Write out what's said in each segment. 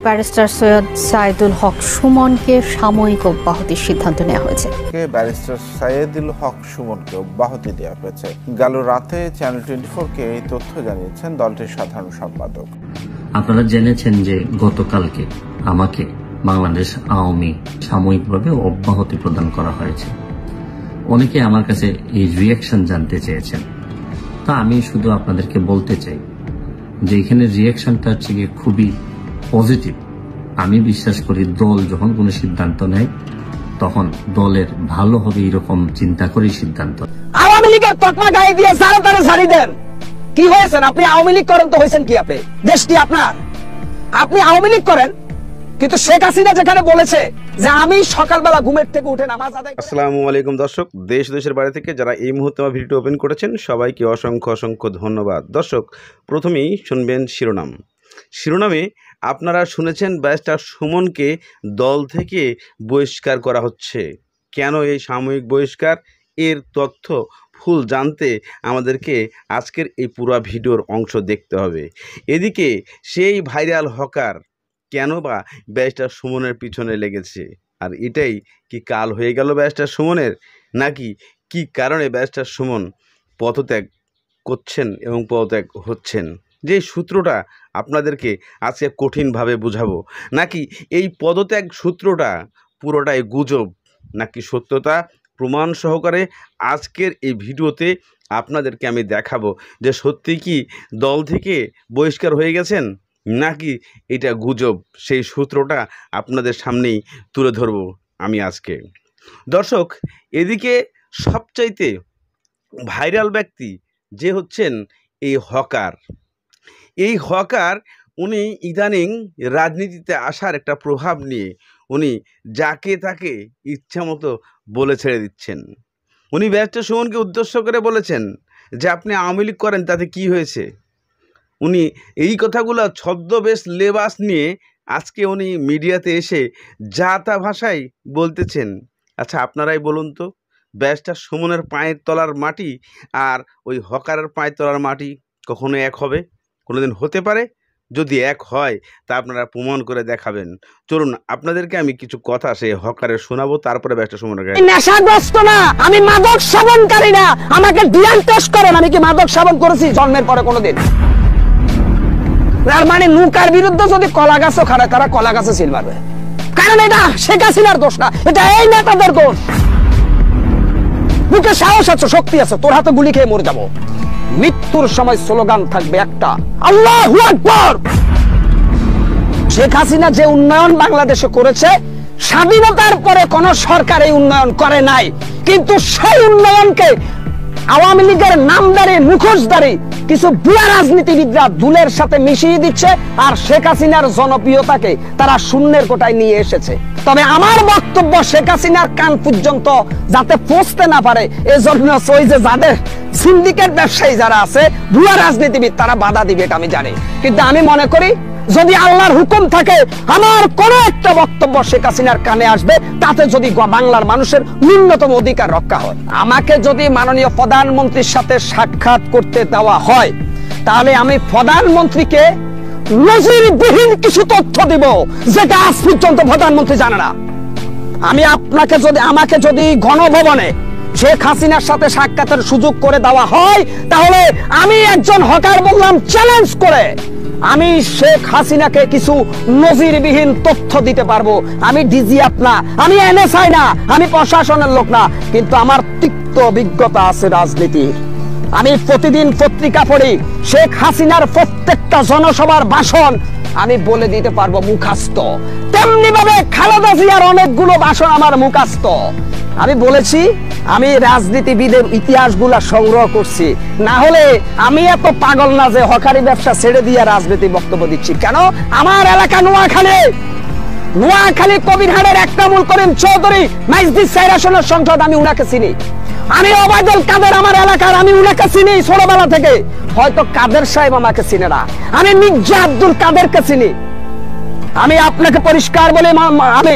Barrister Syed Saidul হক সুমনকে সাময়িক অব্যাহতির সিদ্ধান্ত নেওয়া হয়েছে। ব্যারিস্টার সাইদুল হক সুমনকে অব্যাহতি দেওয়া হয়েছে। গেল রাতে চ্যানেল 24-কে এই তথ্য জানিয়েছেন দলটির সাধারণ সম্পাদক। আপনারা জেনেছেন যে গতকালকে আমাকে বাংলাদেশ আওয়ামী সাময়িকভাবে অব্যাহতি প্রদান করা হয়েছে। অনেকে আমার কাছে এই রিয়াকশন জানতে চেয়েছেন, তা আমি শুধু আপনাদেরকে বলতে চাই যে এখানে রিয়াকশনটা হচ্ছে খুবই পজিটিভ। আমি বিশ্বাস করি দল যখন কোনো সিদ্ধান্ত নেয় তখন দলের ভালো হবে এরকম চিন্তা করেই সিদ্ধান্ত। আওয়ামী লীগের তকমা গায়ে দিয়ে সারা তারা ছাড়ি দেন। কি হয়েছেন আপনি? আওয়ামী লীগ করেন তো হয়েছেন কি? আপনি দেশটি আপনার, আপনি আওয়ামী লীগ করেন, কিন্তু শেখ হাসিনা যেখানে বলেছে যে আমি সকালবেলা ঘুমের থেকে উঠে নামাজ আদায়। আসসালামু আলাইকুম দর্শক, দেশ দেশের বাইরে থেকে যারা এই মুহূর্তে আমার ভিডিওটি ওপেন করেছেন সবাইকে অসংখ্য অসংখ্য ধন্যবাদ। দর্শক, প্রথমেই শুনবেন শিরোনামে আপনারা শুনেছেন ব্যারিস্টার সুমনকে দল থেকে বহিষ্কার করা হচ্ছে। কেন এই সাময়িক বহিষ্কার, এর তথ্য ফুল জানতে আমাদেরকে আজকের এই পুরো ভিডিওর অংশ দেখতে হবে। এদিকে সেই ভাইরাল হকার কেন বা ব্যারিস্টার সুমনের পিছনে লেগেছে, আর এটাই কি কাল হয়ে গেল ব্যারিস্টার সুমনের, নাকি কি কারণে ব্যারিস্টার সুমন পদত্যাগ করছেন এবং পদত্যাগ হচ্ছেন, যে সূত্রটা আপনাদেরকে আজকে কঠিনভাবে বুঝাবো। নাকি এই পদত্যাগ সূত্রটা পুরোটাই গুজব, নাকি সত্যতা প্রমাণ সহকারে আজকের এই ভিডিওতে আপনাদেরকে আমি দেখাবো যে সত্যি কি দল থেকে বহিষ্কার হয়ে গেছেন নাকি এটা গুজব। সেই সূত্রটা আপনাদের সামনেই তুলে ধরবো আমি আজকে। দর্শক, এদিকে সবচাইতে ভাইরাল ব্যক্তি যে হচ্ছেন এই হকার উনি ইদানিং রাজনীতিতে আসার একটা প্রভাব নিয়ে উনি যাকে তাকে ইচ্ছা মতো বলে ছেড়ে দিচ্ছেন। উনি ব্যারিস্টার সুমনকে উদ্দেশ্য করে বলেছেন যে আপনি আওয়ামী লীগ করেন তাতে কি হয়েছে। উনি এই কথাগুলো ছদ্মবেশ লেবাস নিয়ে আজকে উনি মিডিয়াতে এসে যা তা ভাষায় বলতেছেন। আচ্ছা, আপনারাই বলুন তো, ব্যারিস্টার সুমনের পায়ের তলার মাটি আর ওই হকারের পায়ের তলার মাটি কখনো এক হবে? কোনোদিন হতে পারে? যদি এক হয় তা আপনারা প্রমাণ করে দেখাবেন। চলুন আপনাদেরকে আমি কিছু কথা সেই হকারের শোনাবো, তারপরে ব্যারিস্টার সুমনের গায়ে। নেশাগ্রস্ত না, আমি মাদক সেবনকারী না। আমাকে ডিএনএ টেস্ট করেন, আমি কি মাদক সেবন করেছি জন্মের পরে কোনোদিন? তার মানে নৌকার বিরুদ্ধে যদি কলা গাছও খাড়ায় তারা কলা গাছে সিল মারবে, কারণ এটা শেখ হাসিনার দোষ না, এটা এই নেতাদের দোষ। বুকে সাহস আছে, শক্তি আছে, তোর হাতে গুলি খেয়ে মরে যাবো। মৃত্যুর সময় স্লোগান থাকবে একটা, আল্লাহু আকবার। শেখ হাসিনা যে উন্নয়ন বাংলাদেশে করেছে, স্বাধীনতার পরে কোন সরকার এই উন্নয়ন করে নাই, কিন্তু সেই উন্নয়নকে আওয়ামী লীগের নামদারি মুখোশধারী কিছু বুয়া রাজনীতিবিদরা দুলের সাথে মিশিয়ে দিচ্ছে, আর শেখ হাসিনার জনপ্রিয়তাকে তারা শূন্যের কোটায় নিয়ে এসেছে। তবে আমার বক্তব্য শেখ হাসিনার কান পর্যন্ত যাতে পৌঁছতে না পারে, এজন্য ওই যে যাদের সিন্ডিকেট ব্যবসায়ী যারা আছে, ভুয়া রাজনীতিবিদ, তারা বাধা দিবে, এটা আমি জানি। কিন্তু আমি মনে করি যদি আল্লাহর হুকুম থাকে, আমার কোন একটা বক্তব্য শেখ হাসিনার কানে আসবে, তাতে যদি বাংলার মানুষের ন্যূনতম অধিকার রক্ষা হয়। আমাকে যদি মাননীয় প্রধানমন্ত্রীর সাথে সাক্ষাৎ করতে দেওয়া হয়, তাহলে আমি প্রধানমন্ত্রীকে নজিরবিহীন কিছু তথ্য দিব যেটা আজ পর্যন্ত প্রধানমন্ত্রী জানে না। আমাকে যদি গণভবনে শেখ হাসিনার সাথে সাক্ষাতের সুযোগ করে দেওয়া হয়, তাহলে আমি একজন হকার বললাম চ্যালেঞ্জ করে আমি শেখ হাসিনাকে কিছু নজিরবিহীন তথ্য দিতে পারবো। আমি ডিজিএফ না, আমি এনএসআই না, আমি প্রশাসনের লোক না, কিন্তু আমার তিক্ত অভিজ্ঞতা আছে রাজনীতির। আমি প্রতিদিন পত্রিকা পড়ি, শেখ হাসিনার প্রত্যেকটা জনসভার ভাষণ আমি বলে দিতে পারবো মুখস্থ। তেমনি ভাবে খালেদা জিয়ার অনেকগুলো ভাষণ আমার মুখস্থ। আমি বলেছি আমি রাজনীতিবিদের ইতিহাসগুলা সংগ্রহ করছি, না হলে আমি এত পাগল না যে হকারি ব্যবসা ছেড়ে দিয়ে রাজনীতি বক্তব্য দিচ্ছি। কেন? আমার এলাকা নোয়াখালী কবিরহাটের একরামুল করিম চৌধুরী মাইজদিদ চার আসনের সংসদ, আমি উনাকে চিনি। আমি ওবায়দুল কাদের আমার এলাকার, আমি উনাকে চিনি ছোটবেলা থেকে। হয়তো কাদের সাহেব আমাকে চিনে না, আমি মির্জা আব্দুল কাদেরকে চিনি। আমি আপনাকে পরিষ্কার বলে আমি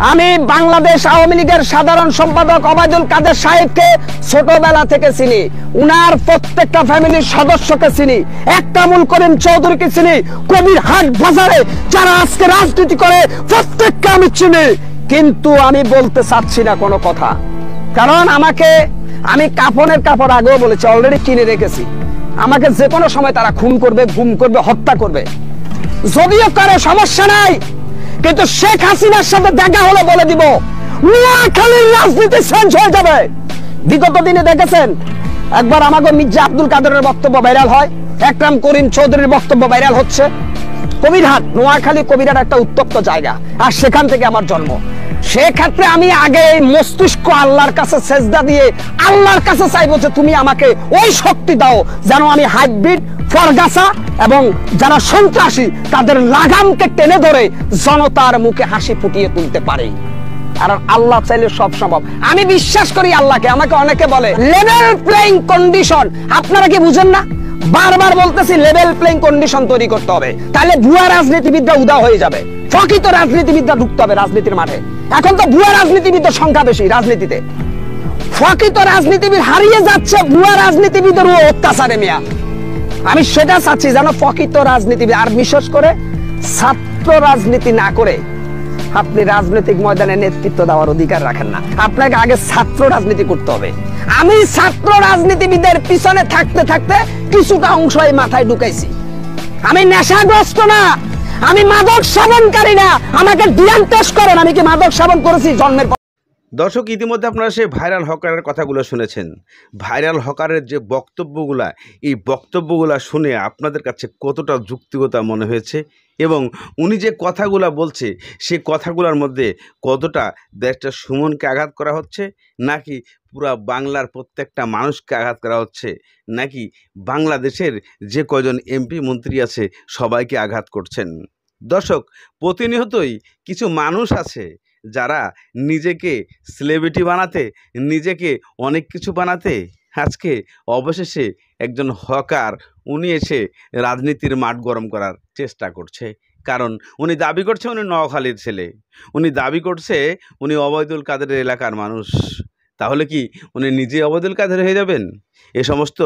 আমি বাংলাদেশ আওয়ামী লীগের সাধারণ সম্পাদক ওবায়দুল কাদের সাহেবকে ছোটবেলা থেকে চিনি, উনার প্রত্যেকটা ফ্যামিলির সদস্যকে চিনি, একরামুল করিম চৌধুরীকে চিনি, কবির হাট বাজারে যারা আজকে রাজনীতি করে প্রত্যেককে আমি চিনি। কিন্তু আমি বলতে চাচ্ছি না কোনো কথা, কারণ আমি কাফনের কাপড় আগেও বলেছি, অলরেডি কিনে রেখেছি। আমাকে যে কোনো সময় তারা খুন করবে, গুম করবে, হত্যা করবে, যদিও কারো সমস্যা নাই, কিন্তু শেখ হাসিনার সাথে দেখা হলে বলে দিব নোয়াখালীর রাজনীতি চেঞ্জ হয়ে যাবে। বিগত দিনে দেখেছেন, একবার আমাকে মির্জা আব্দুল কাদেরের বক্তব্য ভাইরাল হয়, একরাম করিম চৌধুরীর বক্তব্য ভাইরাল হচ্ছে। কবিরহাট, নোয়াখালী কবিরহাট একটা উত্তপ্ত জায়গা, আর সেখান থেকে আমার জন্ম। সেক্ষেত্রে আমি আগে এই মস্তিষ্ক আল্লাহর কাছে সেজদা দিয়ে আল্লাহর কাছে চাইবো যে তুমি আমাকে ওই শক্তি দাও যেন আমি হাইব্রিড, ফরগাসা এবং যারা সন্ত্রাসী তাদের লাগামকে টেনে ধরে জনতার মুখে হাসি ফুটিয়ে তুলতে পারি। আর আল্লাহ চাইলে সব সম্ভব। আমি বিশ্বাস করি আল্লাহকে। আমাকে অনেকে বলে লেভেল প্লেইং কন্ডিশন, আপনারা কি বুঝেন না? বারবার বলতেছি লেভেল প্লেইং কন্ডিশন তৈরি করতে হবে, তাহলে ভুয়া রাজনীতিবিদরা উদা হয়ে যাবে, প্রকৃত রাজনীতিবিদরা ঢুকতে হবে রাজনীতির মাঠে। এখন তো ভুয়া রাজনীতিবিদের সংখ্যা বেশি রাজনীতিতে, প্রকৃত রাজনীতিবিদ হারিয়ে যাচ্ছে ভুয়া রাজনীতিবিদের অত্যাচারে। মিয়া, আমি সেটা চাচ্ছি যেন প্রকৃত রাজনীতিবিদ, আর বিশেষ করে ছাত্র রাজনীতি না করে আপনি রাজনৈতিক ময়দানে নেতৃত্ব দেওয়ার অধিকার রাখেন না। আপনাকে আগে ছাত্র রাজনীতি করতে হবে। আমি ছাত্র রাজনীতিবিদের পিছনে থাকতে থাকতে কিছুটা অংশ এই মাথায় ঢুকাইছি। আমি নেশাগ্রস্ত না, আমি মাদক সেবনকারী না। আমাকে ডিএনএ টেস্ট করেন, আমি কি মাদক সেবন করেছি জন্মের পর? দর্শক, ইতিমধ্যে আপনারা সেই ভাইরাল হকারের কথাগুলো শুনেছেন। ভাইরাল হকারের যে বক্তব্যগুলা, এই বক্তব্যগুলা শুনে আপনাদের কাছে কতটা যুক্তিগত মনে হয়েছে, এবং উনি যে কথাগুলা বলছে সেই কথাগুলোর মধ্যে কতটা ব্যারিস্টার সুমনকে আঘাত করা হচ্ছে, নাকি পুরা বাংলার প্রত্যেকটা মানুষকে আঘাত করা হচ্ছে, নাকি বাংলাদেশের যে কয়জন এমপি মন্ত্রী আছে সবাইকে আঘাত করছেন। দর্শক, প্রতিনিয়তই কিছু মানুষ আছে যারা নিজেকে সেলিব্রিটি বানাতে, নিজেকে অনেক কিছু বানাতে আজকে অবশেষে একজন হকার উনি এসে রাজনীতির মাঠ গরম করার চেষ্টা করছে। কারণ উনি দাবি করছে উনি নোয়াখালীর ছেলে, উনি দাবি করছে উনি ওবায়দুল কাদেরের এলাকার মানুষ। তাহলে কি উনি নিজে ওবায়দুল কাদের হয়ে যাবেন? এ সমস্ত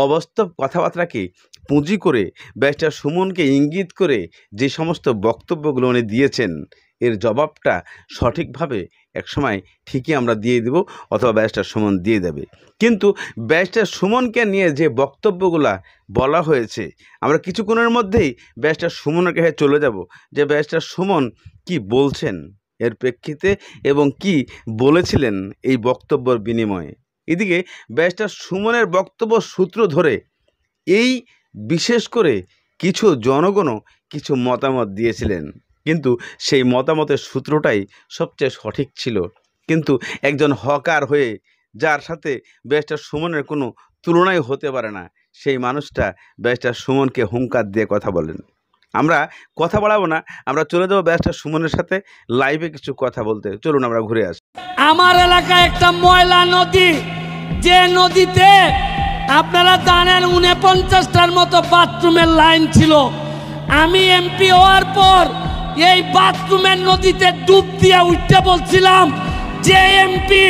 অবাস্তব কথাবার্তাকে পুঁজি করে ব্যারিস্টার সুমনকে ইঙ্গিত করে যে সমস্ত বক্তব্যগুলো উনি দিয়েছেন, এর জবাবটা সঠিকভাবে একসময় ঠিকই আমরা দিয়ে দেব, অথবা ব্যারিস্টার সুমন দিয়ে দেবে। কিন্তু ব্যারিস্টার সুমনকে নিয়ে যে বক্তব্যগুলো বলা হয়েছে, আমরা কিছুক্ষণের মধ্যেই ব্যারিস্টার সুমনের কাছে চলে যাব যে ব্যারিস্টার সুমন কি বলছেন এর প্রেক্ষিতে এবং কি বলেছিলেন এই বক্তব্যের বিনিময়ে। এদিকে ব্যারিস্টার সুমনের বক্তব্য সূত্র ধরে এই বিশেষ করে কিছু জনগণও কিছু মতামত দিয়েছিলেন, কিন্তু সেই মতামতের সূত্রটাই সবচেয়ে সঠিক ছিল। কিন্তু একজন হকার হয়ে যার সাথে ব্যারিস্টার সুমনের কোনো তুলনাই হতে পারে না, সেই মানুষটা ব্যারিস্টার সুমনকে হুঙ্কার দিয়ে কথা বলেন। আমরা কথা বাড়াবো না, আমরা চলে যাবো ব্যারিস্টার সুমনের সাথে লাইভে কিছু কথা বলতে। চলুন আমরা ঘুরে আসি। আমার এলাকায় একটা ময়লা নদী, যে নদীতে আপনারা জানেন 49টার মতো বাথরুমের লাইন ছিল। আমি এমপি হওয়ার পর এই বাথরুমের নদীতে ডুব দিয়ে উঠতে বলছিলাম যে এমপি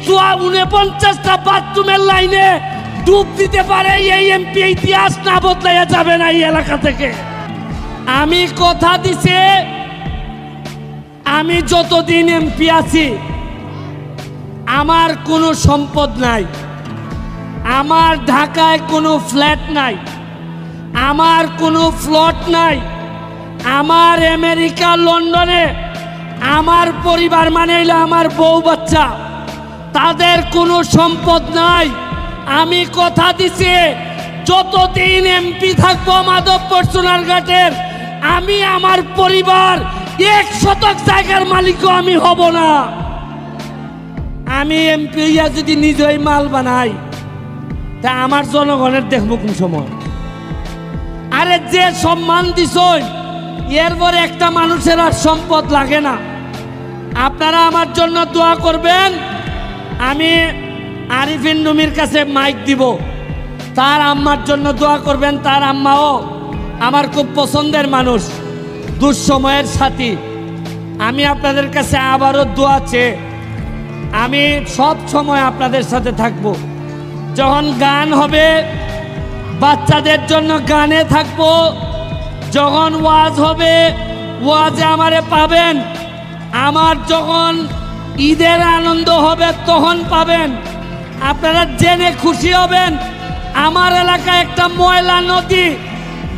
49টা বাথরুমের লাইনে ডুব দিতে পারে, এই এমপি ইতিহাস না বদলাইয়া যাবে না এই এলাকা থেকে। আমি কথা দিছি, আমি যতদিন এমপি আছি আমার কোনো সম্পদ নাই, আমার ঢাকায় কোনো ফ্ল্যাট নাই, আমার কোনো প্লট নাই, আমার আমেরিকা লন্ডনে আমার পরিবার মানে হইলো আমার বউ বাচ্চা, তাদের কোনো সম্পদ নাই। আমি কথা দিছি যতদিন এমপি থাকবো মাধবপুর সোনারঘাটের, আমি আমার পরিবার 1 শতক জায়গার মালিকও আমি হব না। আমি এমপি হইয়া যদি নিজেই মাল বানাই তা আমার জনগণের দেখবো কোন সময়? আরে যে সম্মান দিছই এরপরে একটা মানুষের আর সম্পদ লাগে না। আপনারা আমার জন্য দোয়া করবেন। আমি আরিফিন রুমির কাছে মাইক দিব, তার আম্মার জন্য দোয়া করবেন। তার আম্মাও আমার খুব পছন্দের মানুষ, দুঃসময়ের সাথী। আমি আপনাদের কাছে আবারও দোয়া চেয়ে আমি সব সময় আপনাদের সাথে থাকব। যখন গান হবে বাচ্চাদের জন্য গানে থাকব, যখন ওয়াজ হবে ওয়াজে আমারে পাবেন, আমার যখন ঈদের আনন্দ হবে তখন পাবেন। আপনারা জেনে খুশি হবেন আমার এলাকায় একটা ময়লা নদী,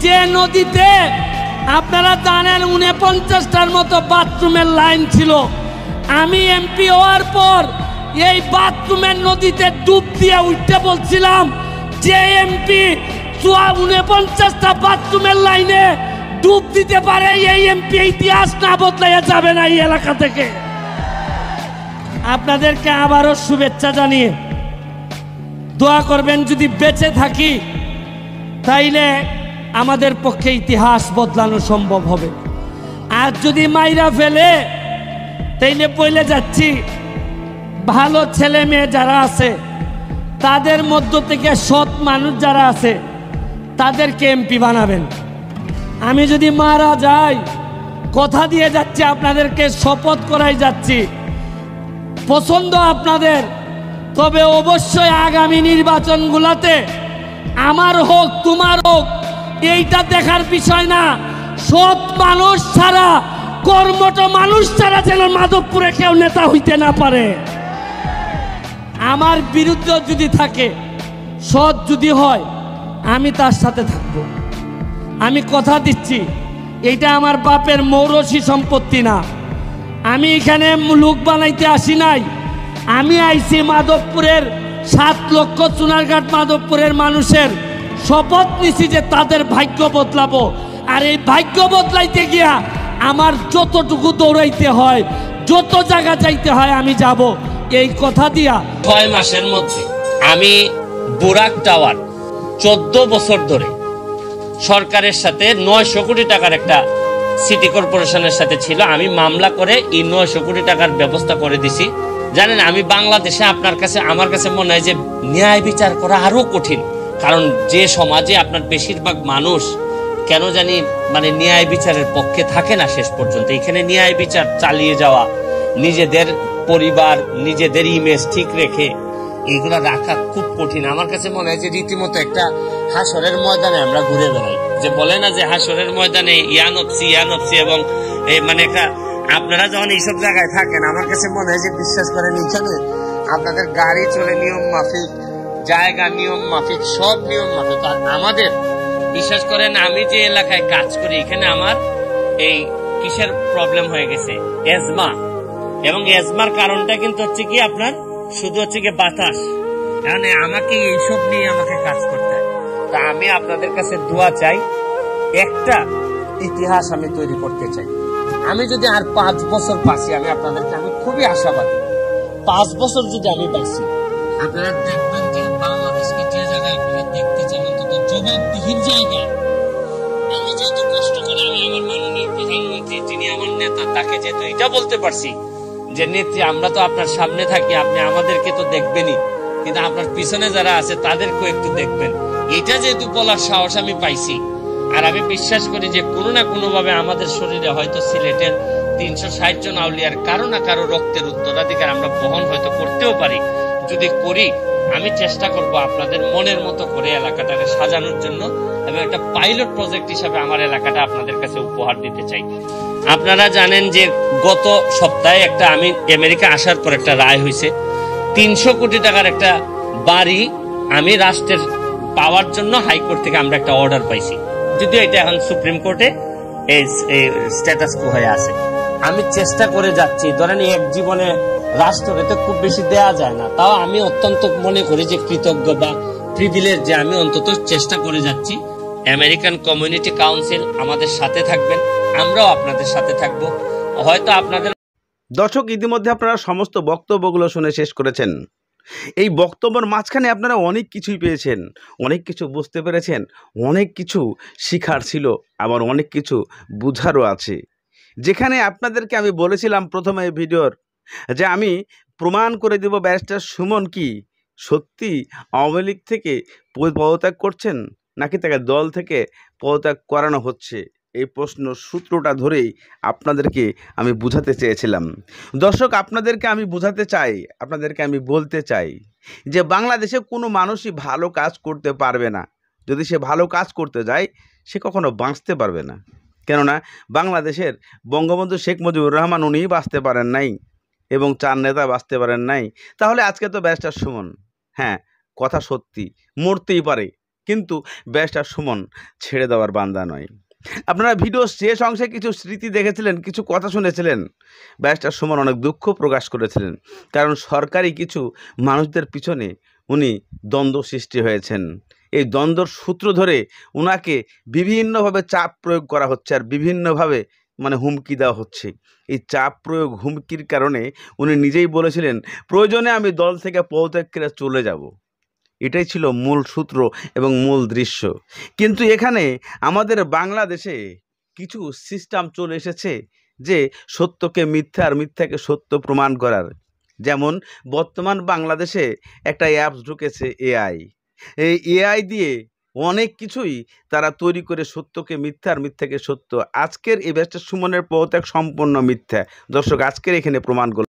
যে নদীতে আপনারা জানেন 49টার মতো বাথরুমের লাইন ছিল। আমি এমপি হওয়ার পর এই বাথরুমের নদীতে ডুব দিয়ে উঠতে বলছিলাম যে এমপি 49টা বাথরুমের লাইনে ডুব দিতে পারে এই এমপি ইতিহাস না বদলাইয়া যাবে না এই এলাকা থেকে। আপনাদেরকে আবারও শুভেচ্ছা জানিয়ে দোয়া করবেন, যদি বেঁচে থাকি তাইলে আমাদের পক্ষে ইতিহাস বদলানো সম্ভব হবে। আর যদি মাইরা ফেলে তাইলে বলে যাচ্ছি ভালো ছেলে মেয়ে যারা আছে তাদের মধ্য থেকে সৎ মানুষ যারা আছে তাদেরকে এমপি বানাবেন। আমি যদি মারা যাই কথা দিয়ে যাচ্ছি, আপনাদেরকে শপথ করাই যাচ্ছি, পছন্দ আপনাদের, তবে অবশ্যই আগামী নির্বাচনগুলোতে আমার হোক তোমার হোক এইটা দেখার বিষয় না, সৎ মানুষ ছাড়া কর্মঠ মানুষ ছাড়া যেন মাধবপুরে কেউ নেতা হইতে না পারে। আমার বিরুদ্ধে যদি থাকে, সৎ যদি হয়, আমি তার সাথে থাকব। আমি কথা দিচ্ছি, এইটা আমার বাপের মৌরসী সম্পত্তি না। আমি এখানে লোক বানাইতে আসি নাই, আমি আইছি মাধবপুরের 7 লক্ষ চুনারঘাট মাধবপুরের মানুষের শপথ নিছি যে তাদের ভাগ্য বদলাবো। আর এই ভাগ্য বদলাইতে গিয়া আমার যতটুকু দৌড়াইতে হয়, যত জায়গা যাইতে হয় আমি যাব। এই কথা দিয়া 6 মাসের মধ্যে আমি বুরাক টাওয়ার 14 বছর ধরে সরকারের সাথে 900 কোটি টাকার একটা সিটি কর্পোরেশনের সাথে ছিল, আমি মামলা করে এই 900 কোটি টাকার ব্যবস্থা করে দিছি। জানেন, আমি বাংলাদেশে আপনার কাছে আমার কাছে মনে হয় যে ন্যায় বিচার করা আরো কঠিন, কারণ যে সমাজে আপনার বেশিরভাগ মানুষ কেন জানি মানে ন্যায় বিচারের পক্ষে থাকে না শেষ পর্যন্ত। এখানে ন্যায় বিচার চালিয়ে যাওয়া, নিজেদের পরিবার নিজেদের ইমেজ ঠিক রেখে এগুলা রাখা খুব কঠিন। আমার কাছে মনে হয় যে রীতিমতো একটা হাসরের ময়দানে আমরা ঘুরে বেড়াই, যে বলে না যে হাসরের ময়দানে ইয়ানপসি এবং মানে একটা আপনারা যখন এইসব জায়গায় থাকেন, আমার কাছে মনে হয় যে বিশ্বাস করেন এখানে আপনাদের গাড়ি চলে নিয়ম মাফিক, জায়গা নিয়ম মাফিক, সব নিয়ম মাফিক। আর আমাদের বিশ্বাস করেন আমি যে এলাকায় কাজ করি এখানে আমার এই কিসের প্রবলেম হয়ে গেছে, এজমা। এবং এজমার কারণটা কিন্তু হচ্ছে কি আপনার শুধু হচ্ছে কি বাতাস, মানে আমাকে এইসব নিয়ে আমাকে কাজ করতে হয়। তা আমি আপনাদের কাছে দোয়া চাই, একটা ইতিহাস আমি তৈরি করতে চাই। আমি যদি আর 5 বছর বাঁচি, আমি আপনাদেরকে আমি খুবই আশাবাদী, 5 বছর যদি আমি বাঁচি, আপনারা দেখবেন যে বাংলাদেশকে যে জায়গায় আপনারা দেখতে চান অন্তত জবাবদিহির জায়গায়। আমি যেহেতু কষ্ট করে আমি আমার মাননীয় প্রধানমন্ত্রী যিনি আমার নেতা তাকে যেহেতু এটা বলতে পারছি যে নেত্রী আমরা তো আপনার সামনে থাকি, আপনি আমাদেরকে তো দেখবেনই, কিন্তু আপনার পিছনে যারা আছে তাদেরকেও একটু দেখবেন, এটা যেহেতু বলার সাহস আমি পাইছি। আর আমি বিশ্বাস করি যে কোনো না কোনো ভাবে আমাদের শরীরে হয়তো সিলেটের 360 জন আউলিয়ার কারো না কারো রক্তের উত্তরাধিকার আমরা বহন হয়তো করতেও পারি। যদি করি, আমি চেষ্টা করব আপনাদের মনের মতো করে এলাকাটাকে সাজানোর জন্য, এবং একটা পাইলট প্রজেক্ট হিসাবে আমার এলাকাটা আপনাদের কাছে উপহার দিতে চাই। আপনারা জানেন যে গত সপ্তাহে একটা আমি আমেরিকা আসার পর একটা রায় হয়েছে, 300 কোটি টাকার একটা বাড়ি আমি রাষ্ট্রের পাওয়ার জন্য হাইকোর্ট থেকে আমরা একটা অর্ডার পাইছি, যদিও এটা এখন সুপ্রিম কোর্টে এই স্ট্যাটাস কো হয়ে আছে। আমি চেষ্টা করে যাচ্ছি, ধরেন এক জীবনে রাষ্ট্রকে তো খুব বেশি দেয়া যায় না, তাও আমি অত্যন্ত মনে করি যে কৃতজ্ঞ বা প্রিভিলেজ যে আমি অন্তত চেষ্টা করে যাচ্ছি। আমেরিকান কমিউনিটি কাউন্সিল আমাদের সাথে থাকবেন, আমরাও আপনাদের সাথে থাকবো। হয়তো আপনাদের দর্শক ইতিমধ্যে আপনারা সমস্ত বক্তব্যগুলো শুনে শেষ করেছেন। এই বক্তব্যের মাঝখানে আপনারা অনেক কিছুই পেয়েছেন, অনেক কিছু বুঝতে পেরেছেন, অনেক কিছু শিখার ছিল, আবার অনেক কিছু বুঝারও আছে। যেখানে আপনাদেরকে আমি বলেছিলাম প্রথমে এই ভিডিওর যে আমি প্রমাণ করে দেব ব্যারিস্টার সুমন কি সত্যি আওয়ামী লীগ থেকে পদত্যাগ করছেন নাকি তাকে দল থেকে পদত্যাগ করানো হচ্ছে, এই প্রশ্ন সূত্রটা ধরেই আপনাদেরকে আমি বুঝাতে চেয়েছিলাম। দর্শক, আপনাদেরকে আমি বুঝাতে চাই, আপনাদেরকে আমি বলতে চাই যে বাংলাদেশে কোনো মানুষই ভালো কাজ করতে পারবে না। যদি সে ভালো কাজ করতে যায় সে কখনো বাঁচতে পারবে না। কেননা বাংলাদেশের বঙ্গবন্ধু শেখ মুজিবুর রহমান উনিই বাঁচতে পারেন নাই এবং 4 নেতা বাঁচতে পারেন নাই। তাহলে আজকে তো ব্যারিস্টার সুমন, হ্যাঁ কথা সত্যি, মরতেই পারে, কিন্তু ব্যারিস্টার সুমন ছেড়ে দেওয়ার বান্দা নয়। আপনারা ভিডিও শেষ অংশে কিছু স্মৃতি দেখেছিলেন, কিছু কথা শুনেছিলেন। ব্যারিস্টার সুমন অনেক দুঃখ প্রকাশ করেছিলেন, কারণ সরকারি কিছু মানুষদের পিছনে উনি দ্বন্দ্ব সৃষ্টি হয়েছেন। এই দ্বন্দ্বর সূত্র ধরে ওনাকে বিভিন্নভাবে চাপ প্রয়োগ করা হচ্ছে, আর বিভিন্নভাবে হুমকি দেওয়া হচ্ছে। এই চাপ প্রয়োগ হুমকির কারণে উনি নিজেই বলেছিলেন প্রয়োজনে আমি দল থেকে পদত্যাগ করে চলে যাব। এটাই ছিল মূল সূত্র এবং মূল দৃশ্য। কিন্তু এখানে আমাদের বাংলাদেশে কিছু সিস্টেম চলে এসেছে যে সত্যকে মিথ্যা আর মিথ্যাকে সত্য প্রমাণ করার। যেমন বর্তমান বাংলাদেশে একটা অ্যাপস ঢুকেছে এআই। এই এআই দিয়ে অনেক কিছুই তারা তৈরি করে সত্যকে মিথ্যা আর মিথ্যাকে সত্য। আজকের এই ব্যারিস্টার সুমনের পদত্যাগ সম্পূর্ণ মিথ্যা। দর্শক, আজকের এখানে প্রমাণ করল।